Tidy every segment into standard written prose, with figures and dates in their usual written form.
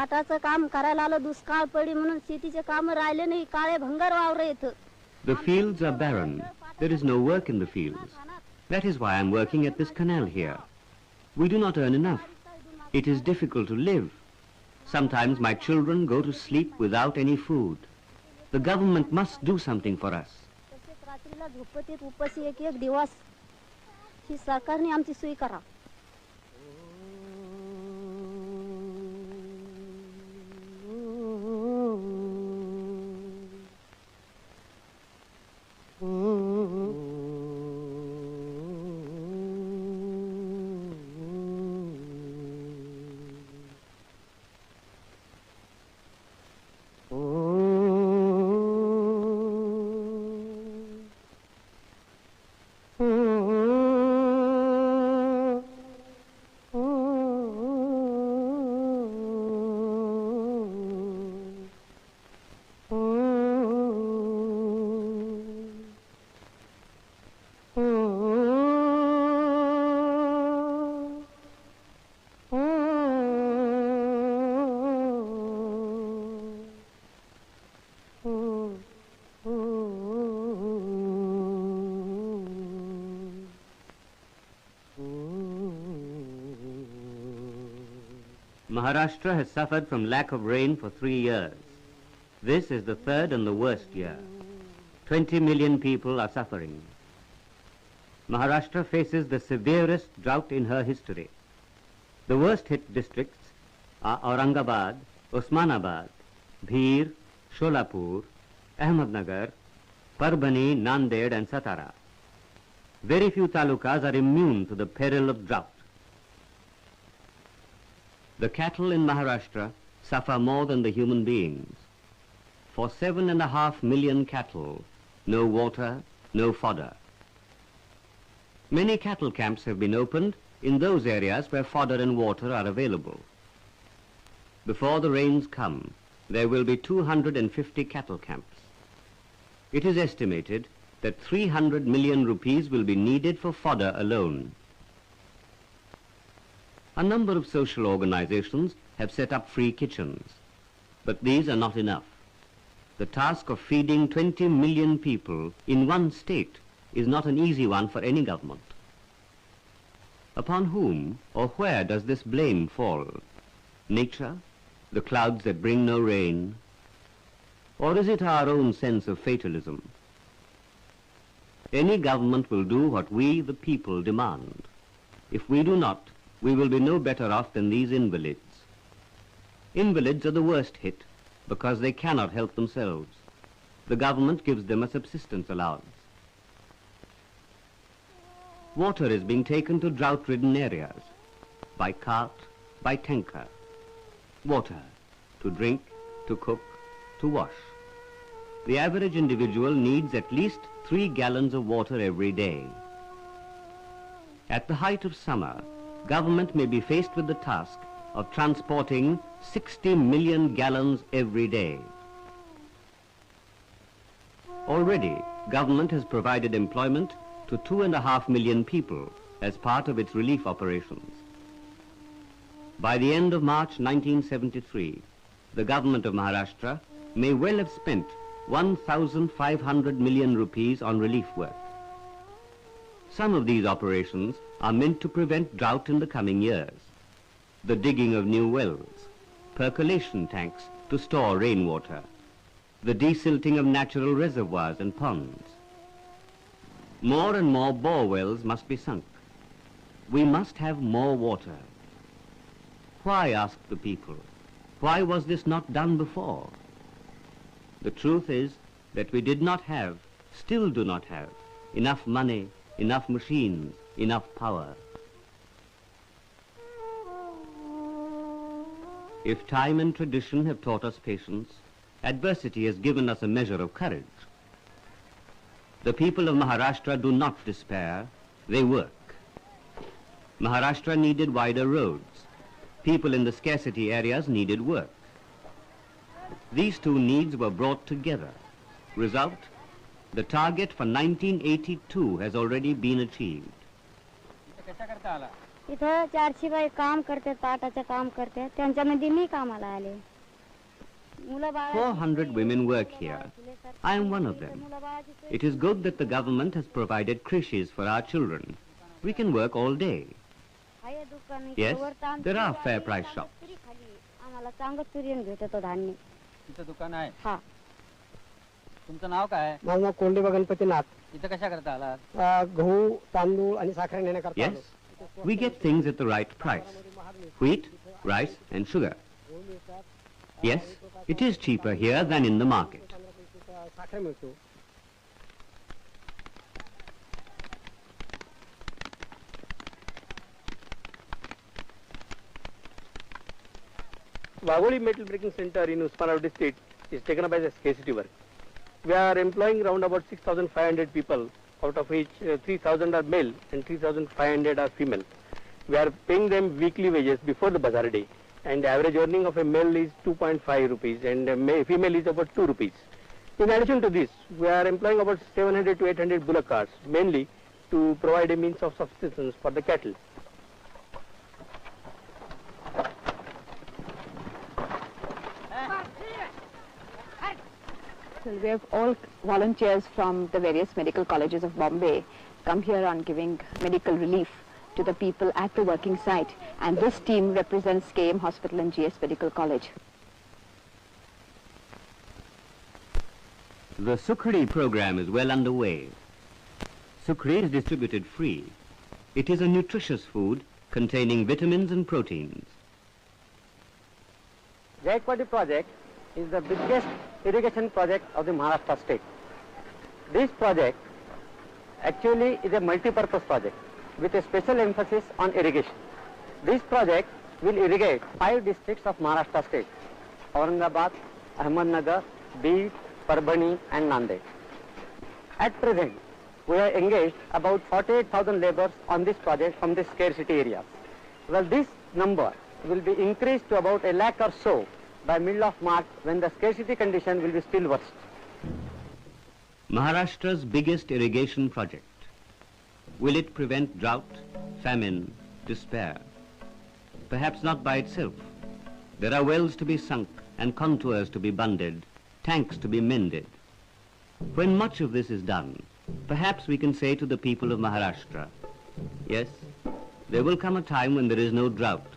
शेताचं काम करायला आलं, दुष्काळ पडी म्हणून शेतीचे काम राहिले नाही, काळे भंगार वावर येतं. The fields are barren. There is no work in the fields. That is why I am working at this canal here. We do not earn enough. It is difficult to live. Sometimes my children go to sleep without any food. The government must do something for us. तसेच रात्रीला झोपतीत उपाशी एक एक दिवस. ही सरकारने आमची सोय करा. Maharashtra has suffered from lack of rain for 3 years. This is the third and the worst year. 20 million people are suffering. Maharashtra faces the severest drought in her history. The worst hit districts are Aurangabad, Osmanabad, Bhir, Sholapur, Ahmednagar, Parbhani, Nanded and Satara. Very few talukas are immune to the peril of drought. The cattle in Maharashtra suffer more than the human beings. For 7.5 million cattle, no water, no fodder. Many cattle camps have been opened in those areas where fodder and water are available. Before the rains come, there will be 250 cattle camps. It is estimated that 300 million rupees will be needed for fodder alone. A number of social organizations have set up free kitchens, but these are not enough. The task of feeding 20 million people in one state is not an easy one for any government. Upon whom or where does this blame fall? Nature, the clouds that bring no rain, or is it our own sense of fatalism? Any government will do what we, the people, demand. If we do not, we will be no better off than these invalids. Invalids are the worst hit because they cannot help themselves. The government gives them a subsistence allowance. Water is being taken to drought-ridden areas by cart, by tanker. Water to drink, to cook, to wash. The average individual needs at least 3 gallons of water every day. At the height of summer, government may be faced with the task of transporting 60 million gallons every day. Already, government has provided employment to 2.5 million people as part of its relief operations. By the end of March 1973, the government of Maharashtra may well have spent 1,500 million rupees on relief work. Some of these operations are meant to prevent drought in the coming years. The digging of new wells, percolation tanks to store rainwater, the desilting of natural reservoirs and ponds. More and more bore wells must be sunk. We must have more water. Why, asked the people, why was this not done before? The truth is that we did not have, still do not have, enough money, enough machines, enough power. If time and tradition have taught us patience, adversity has given us a measure of courage. The people of Maharashtra do not despair, they work. Maharashtra needed wider roads. People in the scarcity areas needed work. These two needs were brought together. Result, the target for 1982 has already been achieved. इथं 400 by काम करतात, पाटाचं काम करतात. त्यांच्यामध्ये मी कामाला आले. 400 women work here. I am one of them. It is good that the government has provided creches for our children. We can work all day. Yes, there are fair price shops. आम्हाला चांगलं तुरीन भेटतो धान्य. इथं दुकान आहे. हा. तुमचं नाव काय? माझं नाव कोंडेबा गणपतीनाथ. इथं कशा करता आलात? गहू, तांदूळ आणि साखर नेण्याकरता आलो. Yes, we get things at the right price. Wheat, rice and sugar. Yes, it is cheaper here than in the market. साखर मिळतो. Wagoli Metal Breaking Center in Usmanabad district is taken up as a scarcity work. We are employing around about 6,500 people, out of which 3,000 are male and 3,500 are female. We are paying them weekly wages before the bazaar day, and the average earning of a male is 2.5 rupees and a female is about 2 rupees. In addition to this, we are employing about 700 to 800 bullock carts, mainly to provide a means of subsistence for the cattle. We have all volunteers from the various medical colleges of Bombay come here on giving medical relief to the people at the working site, and this team represents KM Hospital and GS Medical College. The Sukhri program is well underway. Sukhri is distributed free. It is a nutritious food containing vitamins and proteins. Jaikwadi project is the biggest irrigation project of the Maharashtra state. This project actually is a multi-purpose project with a special emphasis on irrigation. This project will irrigate 5 districts of Maharashtra state: Aurangabad, Ahmednagar, Beed, Parbhani and Nanded. At present, we have engaged about 48,000 laborers on this project from the scarcity areas. Well, this number will be increased to about 1 lakh or so by middle of March, when the scarcity condition will be still worse. Maharashtra's biggest irrigation project. Will it prevent drought, famine, despair? Perhaps not by itself. There are wells to be sunk and contours to be bunded, tanks to be mended. When much of this is done, perhaps we can say to the people of Maharashtra, yes, there will come a time when there is no drought,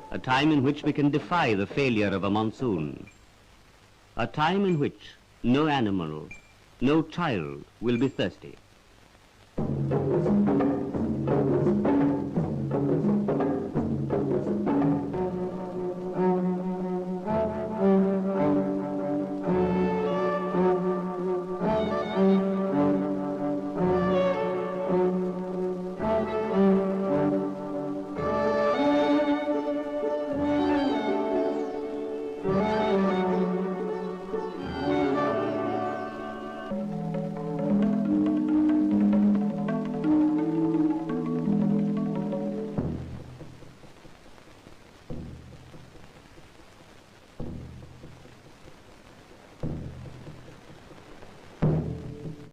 a time in which we can defy the failure of a monsoon, a time in which no animal, no child will be thirsty.